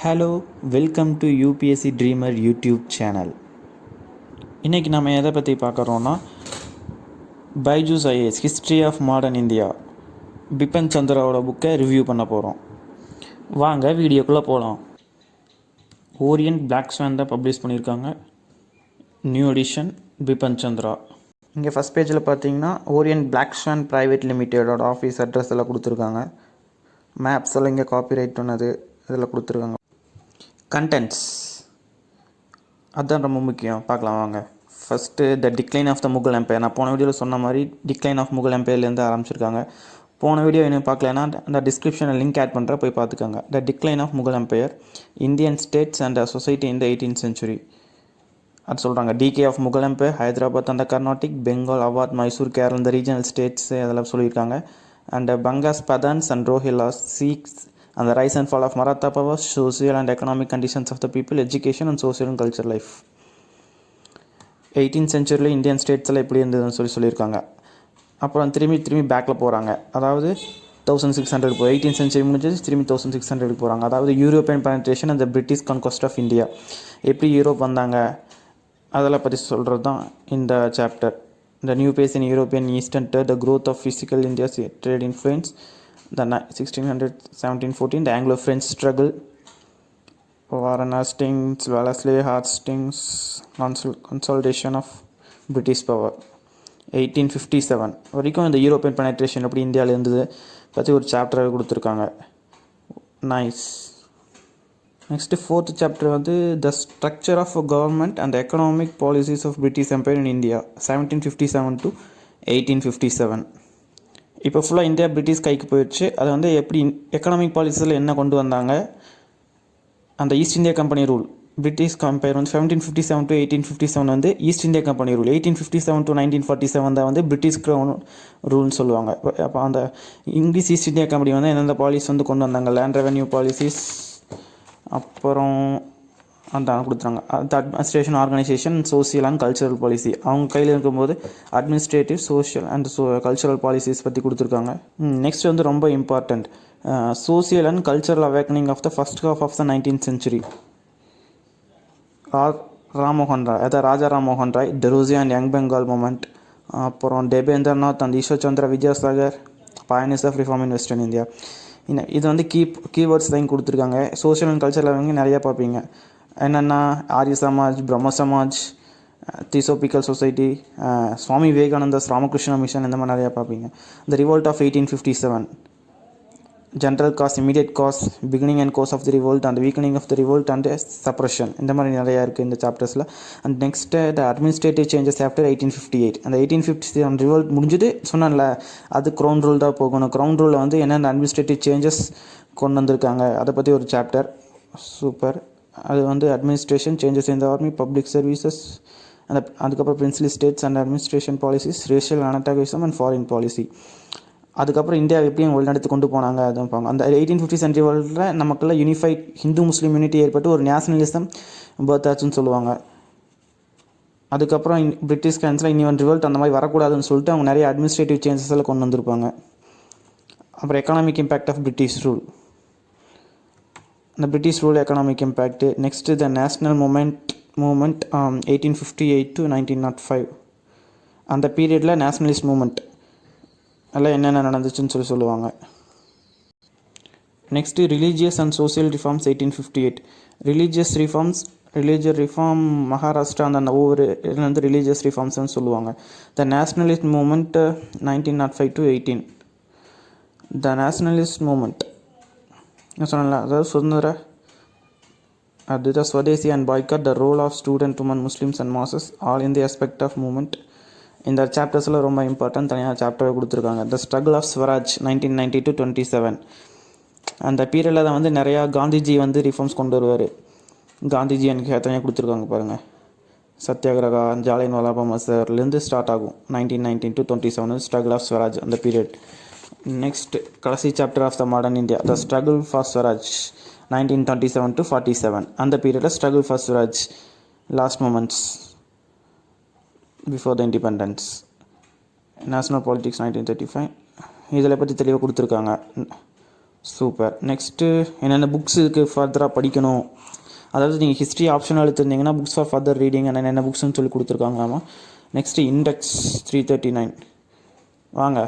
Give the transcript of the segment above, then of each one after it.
Hello, welcome to UPSC dreamer YouTube channel. இன்றைக்கி நம்ம எதை பற்றி பார்க்குறோன்னா, Byju's IAS history of modern India Bipan சந்திராவோட புக்கை ரிவ்யூ பண்ண போகிறோம். வாங்க வீடியோக்குள்ளே போகலாம். ஓரியன்ட் பிளாக் ஸ்வான் தான் பப்ளிஷ் பண்ணியிருக்காங்க. New edition Bipan Chandra. இங்கே ஃபஸ்ட் பேஜில் பார்த்தீங்கன்னா ஓரியன்ட் பிளாக் ஸ்வான் ப்ரைவேட் லிமிட்டடோட ஆஃபீஸ் அட்ரஸ் எல்லாம் கொடுத்துருக்காங்க. மேப்ஸ் எல்லாம் இங்கே காப்பிரைட் பண்ணது இதில் கொடுத்துருக்காங்க. கண்டென்ட்ஸ் அதுதான் ரொம்ப முக்கியம், பார்க்கலாம் வாங்க. First the decline of the Mughal empire. நான் போன வீடியோவில் சொன்ன மாதிரி டிக்ளைன் ஆஃப் முகல் எம்பையர்லேருந்து ஆரம்பிச்சிருக்காங்க. போன வீடியோ என்ன பார்க்கலன்னா அந்த டிஸ்கிரிப்ஷனில் லிங்க் ஆட் பண்ணுற போய் பார்த்துக்கோங்க. The decline of Mughal empire, Indian states and society in the 18th century. அது சொல்கிறாங்க. Decay of Mughal empire, Hyderabad அந்த கர்நாடிக், பெங்கால், அவாத், மைசூர், கேரளா, இந்த ரீஜனல் ஸ்டேட்ஸ் அதெல்லாம் சொல்லியிருக்காங்க. And Bangash, Pathans and Rohillas, Sikhs and the rise and fall of Maratha power, social and economic conditions of the people, education and social and cultural life. 18th century Indian ஸ்டேட்ஸில் எப்படி இருந்ததுன்னு சொல்லியிருக்காங்க. அப்புறம் திரும்பி பேக்கில் போகிறாங்க. அதாவது 1600 போய் 18th century முடிஞ்சது, திரும்பி 1600 போகிறாங்க. அதாவது யூரோப்பியன் பெனட்ரேஷன் அந்த பிரிட்டிஷ் கான்கொஸ்ட் ஆஃப் இந்தியா, எப்படி யூரோப் வந்தாங்க அதெல்லாம் பற்றி சொல்கிறது தான் இந்த chapter. The new pace in European Eastern trade, the growth of physical India's trade influence, the 1600-1714, the Anglo-French struggle, Warren Hastings, Wellesley Hastings, consolidation of British power. 1857 வரைக்கும் இந்த European penetration எப்படி இந்தியாவில் இருந்தது பற்றி ஒரு சாப்டர் கொடுத்துருக்காங்க. நைஸ். நெக்ஸ்ட்டு 4th சாப்டர் வந்து the structure of government and economic policies of British empire in India 1757 to 1857. இப்போ ஃபுல்லாக இந்தியா பிரிட்டிஷ் கைக்கு போயிடுச்சு. அது வந்து எப்படி எக்கனாமிக் பாலிசிஸில் என்ன கொண்டு வந்தாங்க, அந்த East India company rule. British கம்பெயர் வந்து 1757 to 1857 வந்து East India company rule. 1857 to 1947 தான் வந்து பிரிட்டிஷ் க்ரௌன் ரூல்னு சொல்லுவாங்க. அப்போ அந்த இங்கிலீஷ் ஈஸ்ட் இந்தியா கம்பெனி வந்து எந்தெந்த பாலிசி வந்து கொண்டு வந்தாங்க, லேண்ட் ரெவென்யூ பாலிசிஸ், அப்புறம் அந்த கொடுத்துறாங்க. அந்த administration, organisation, social and cultural policy அவங்க கையில் இருக்கும்போது administrative, social and cultural policies பற்றி கொடுத்துருக்காங்க. நெக்ஸ்ட் வந்து ரொம்ப important, social and cultural awakening of the first half of the 19th century. Rammohan Roy, அதாவது Raja Rammohan Roy, Derozio and young Bengal movement, அப்புறம் Debendranath and Ishwar Chandra Vidyasagar, pioneers of reform in western India. இது வந்து கீவேர்ட்ஸ் தான் கொடுத்துருக்காங்க. சோஷியல் அண்ட் கல்ச்சரல் அவங்க நிறையா பார்ப்பீங்க. என்னென்னா Arya Samaj, Brahmo Samaj, theosophical society, Swami Vivekananda's Ramakrishna mission, இந்த மாதிரி நிறையா பார்ப்பீங்க. The revolt of 1857, general cause, immediate cause, beginning and course of the revolt and weakening of the revolt and suppression, இந்த மாதிரி நிறையா இருக்குது இந்த சாப்டர்ஸில். And next the administrative changes after 1858. அந்த 1857 ரிவோல்ட் முடிஞ்சது சொன்னேன்ல, அது க்ரௌன் ரூல் தான் போகணும். க்ரௌன் ரூலில் வந்து என்னென்ன அட்மினிஸ்ட்ரேட்டிவ் சேஞ்சஸ் கொண்டு வந்திருக்காங்க அதை பற்றி ஒரு சாப்டர். சூப்பர். அது வந்து administration, changes in the army, public services, அதுக்கப்புறம் princely states and administration policies, racial antagonism and foreign policy. அதுக்கப்புறம் இந்தியா எப்படியும் வழிநடத்தி கொண்டு போனாங்க அது பார்ப்பாங்க. அந்த 1850 சென்ச்சுரி வேர்ல்டில் நமக்குள்ள யூனிஃபைட் ஹிந்து முஸ்லீம் யூனிட்டி ஏற்பட்டு ஒரு நேஷனலிசம் பர்த் ஆச்சுன்னு சொல்லுவாங்க. அதுக்கப்புறம் பிரிட்டிஷ் கேன்ஸில் இனி ஒன் ரிவோல்ட் அந்த மாதிரி வரக்கூடாதுன்னு சொல்லிட்டு அவங்க நிறைய அட்மினிஸ்ட்ரேட்டிவ் சேஞ்சஸ் எல்லாம் கொண்டு வந்திருப்பாங்க. அப்புறம் economic impact of British rule, இந்த British rule economic impact. Next the national movement 1858 to 1905. அந்த பீரியடில் நேஷ்னலிஸ்ட் மூமெண்ட் எல்லாம் என்னென்ன நடந்துச்சுன்னு சொல்லுவாங்க. Next religious and social reforms 1858. Religious reform Maharashtra அந்த ஒவ்வொரு இதுலேருந்து ரிலீஜியஸ் ரிஃபார்ம்ஸ்னு சொல்லுவாங்க. The nationalist movement 1905 to 18. The nationalist movement சொன்னல, அதாவது சுதந்திர, அதுதான் Swadeshi and boycott, the role of student, women, Muslims and masses, all in the aspect of movement. இந்த சாப்டர்ஸில் ரொம்ப இம்பார்ட்டன்ட் தனியாக சாப்டர் கொடுத்துருக்காங்க. The struggle of Swaraj 1990 to 27. அந்த பீரியடில் தான் வந்து நிறையா காந்திஜி வந்து ரிஃபார்ம்ஸ் கொண்டு வருவார். காந்திஜி எனக்கு தனியாக கொடுத்துருக்காங்க பாருங்கள். சத்யாகிரகா, ஜாலியன் வாலாபாக் மசர்லேருந்து ஸ்டார்ட் ஆகும். 1919 to 27 ஸ்ட்ரகிள் ஆஃப் ஸ்வராஜ் அந்த பீரியட். நெக்ஸ்ட் கடைசி chapter of the modern India, the struggle for Swaraj 1927 to 47. அந்த பீரியடில் struggle for Swaraj, last moments before the independence, national politics 1935. இதில் பற்றி தெளிவாக கொடுத்துருக்காங்க. சூப்பர். நெக்ஸ்ட்டு என்னென்ன புக்ஸ் இருக்குது ஃபர்தராக படிக்கணும், அதாவது நீங்கள் ஹிஸ்ட்ரி ஆப்ஷனாக எடுத்துருந்தீங்கன்னா புக்ஸ் ஃபார் ஃபர்தர் ரீடிங் என்னென்ன புக்ஸ்னு சொல்லி கொடுத்துருக்காங்களாமா. நெக்ஸ்ட்டு இண்டெக்ஸ் 339 வாங்க.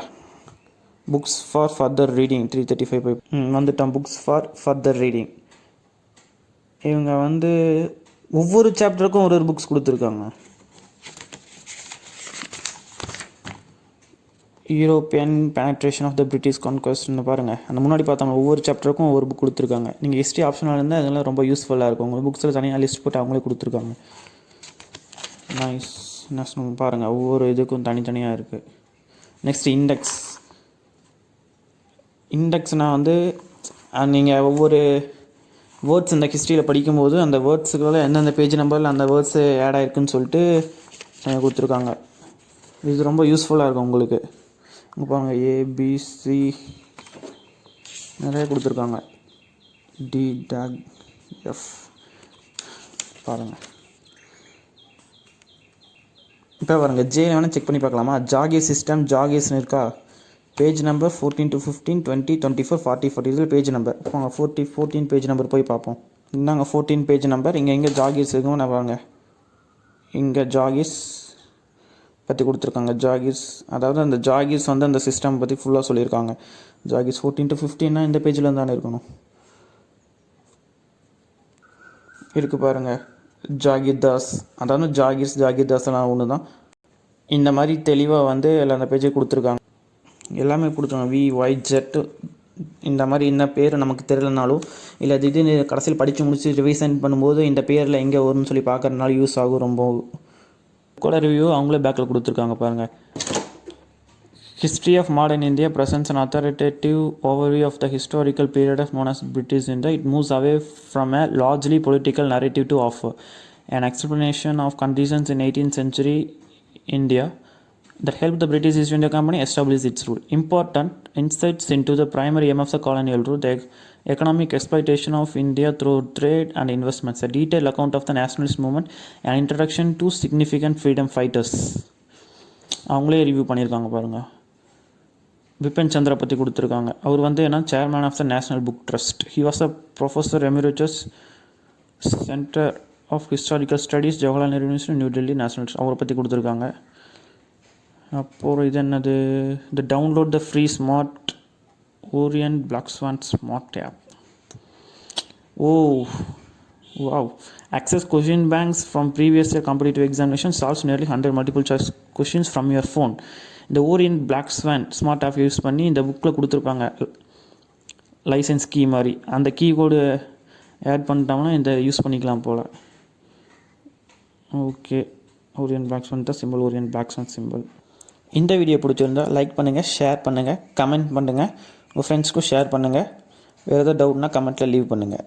புக்ஸ் ஃபார் ஃபர்தர் ரீடிங் 335 வந்துட்டோம். புக்ஸ் ஃபார் ஃபர்தர் ரீடிங் இவங்க வந்து ஒவ்வொரு சாப்டருக்கும் ஒரு புக்ஸ் கொடுத்துருக்காங்க. European penetration of the British கான்குவெஸ்ட்னு பாருங்கள். அந்த முன்னாடி பார்த்தோம் ஒவ்வொரு சாப்டருக்கும் ஒவ்வொரு புக் கொடுத்துருக்காங்க. நீங்கள் ஹிஸ்ட்ரி ஆப்ஷனாக இருந்தால் அதெல்லாம் ரொம்ப யூஸ்ஃபுல்லாக இருக்கும். உங்களுக்கு புக்ஸில் தனியாக லிஸ்ட் போட்டு அவங்களே கொடுத்துருக்காங்க. நைஸ். என்ன பாருங்கள், ஒவ்வொரு இதுக்கும் தனித்தனியாக இருக்குது. Next index. இண்டெக்ஸ்னால் வந்து நீங்கள் ஒவ்வொரு வேர்ட்ஸ் இந்த ஹிஸ்ட்ரியில் படிக்கும்போது அந்த வேர்ட்ஸுக்குள்ள எந்தெந்த பேஜ் நம்பரில் அந்த வேர்ட்ஸு ஆட் ஆகிருக்குன்னு சொல்லிட்டு கொடுத்துருக்காங்க. இது ரொம்ப யூஸ்ஃபுல்லாக இருக்கும் உங்களுக்கு. இங்கே பாருங்கள், ஏபிசி நிறைய கொடுத்துருக்காங்க. டி டேக் எஃப் பாருங்கள். இப்போ பாருங்கள், ஜே வேணால் செக் பண்ணி பார்க்கலாமா. ஜாகீர் சிஸ்டம் ஜாகீர்ஸ்னு இருக்கா. பேஜ் நம்பர் 14 to 15, 20, 24, 40 இதில் பேஜ் நம்பர். வாங்க 14 பேஜ் நம்பர் போய் பார்ப்போம். இந்தாங்க 14 பேஜ் நம்பர். இங்கே ஜாகீர்ஸ் இருக்கும். நான் வாங்க, இங்கே ஜாகீர்ஸ் பற்றி கொடுத்துருக்காங்க. ஜாகீர்ஸ், அதாவது அந்த ஜாகீர்ஸ் வந்து அந்த சிஸ்டம் பற்றி ஃபுல்லாக சொல்லியிருக்காங்க. ஜாகீர்ஸ் 14 to 15 இந்த பேஜில் தானே இருக்கணும். இருக்குது பாருங்கள், ஜாகீர்தாஸ், அதாவது ஜாகீர்தாஸ்லாம் ஒன்று தான். இந்த மாதிரி தெளிவாக வந்து எல்லாம் அந்த பேஜை கொடுத்துருக்காங்க. எல்லாமே கொடுத்துருக்காங்க. VYZ இந்த மாதிரி இந்த பேர் நமக்கு தெரியலனாலும் இல்லை திடீர்னு கடைசியில் படித்து முடிச்சு ரிவிஷன் பண்ணும்போது இந்த பேரில் எங்கே வரும்னு சொல்லி பார்க்குறதுனால யூஸ் ஆகும். ரொம்ப கூட ரிவ்யூ அவங்களே பேக்கில் கொடுத்துருக்காங்க பாருங்கள். History of modern India presents an authoritative overview of the historical period of known as British India. It moves away from a largely political narrative to offer an explanation of conditions in 18th century India that helped the British East India Company establish its rule. Important insights into the primary aim of the colonial rule, the economic exploitation of India through trade and investments, a detailed account of the nationalist movement, and introduction to significant freedom fighters. அவங்களே review பண்ணியிருக்காங்க பாருங்கள். பிபின் சந்திரா பற்றி கொடுத்துருக்காங்க. அவர் வந்து என்ன, chairman of the National Book Trust. He was a professor emeritus, centre of historical studies, Jawaharlal Nehru university, New Delhi, national. அவரை பற்றி கொடுத்துருக்காங்க. அப்புறம் இது என்னது, the download the free smart Orient Black Swan smart app. Oh wow. Access question banks from previous year competitive examination, solves nearly 100 multiple choice questions from your phone. இந்த Orient Black Swan smart app use பண்ணி இந்த புக்கில் கொடுத்துருப்பாங்க licence key மாதிரி. அந்த key கோடு add பண்ணிட்டோம்னா இந்த use பண்ணிக்கலாம் போல். ஓகே, ஓரியன்ட் பிளாக் ஸ்வான் தான் simple, Orient Black Swan simple. இந்த வீடியோ பிடிச்சிருந்தால் லைக் பண்ணுங்கள், ஷேர் பண்ணுங்கள், கமெண்ட் பண்ணுங்கள், உங்கள் ஃப்ரெண்ட்ஸ்க்கும் ஷேர் பண்ணுங்கள். வேறு ஏதாவது டவுட்னா கமெண்ட்டில் லீவ் பண்ணுங்கள்.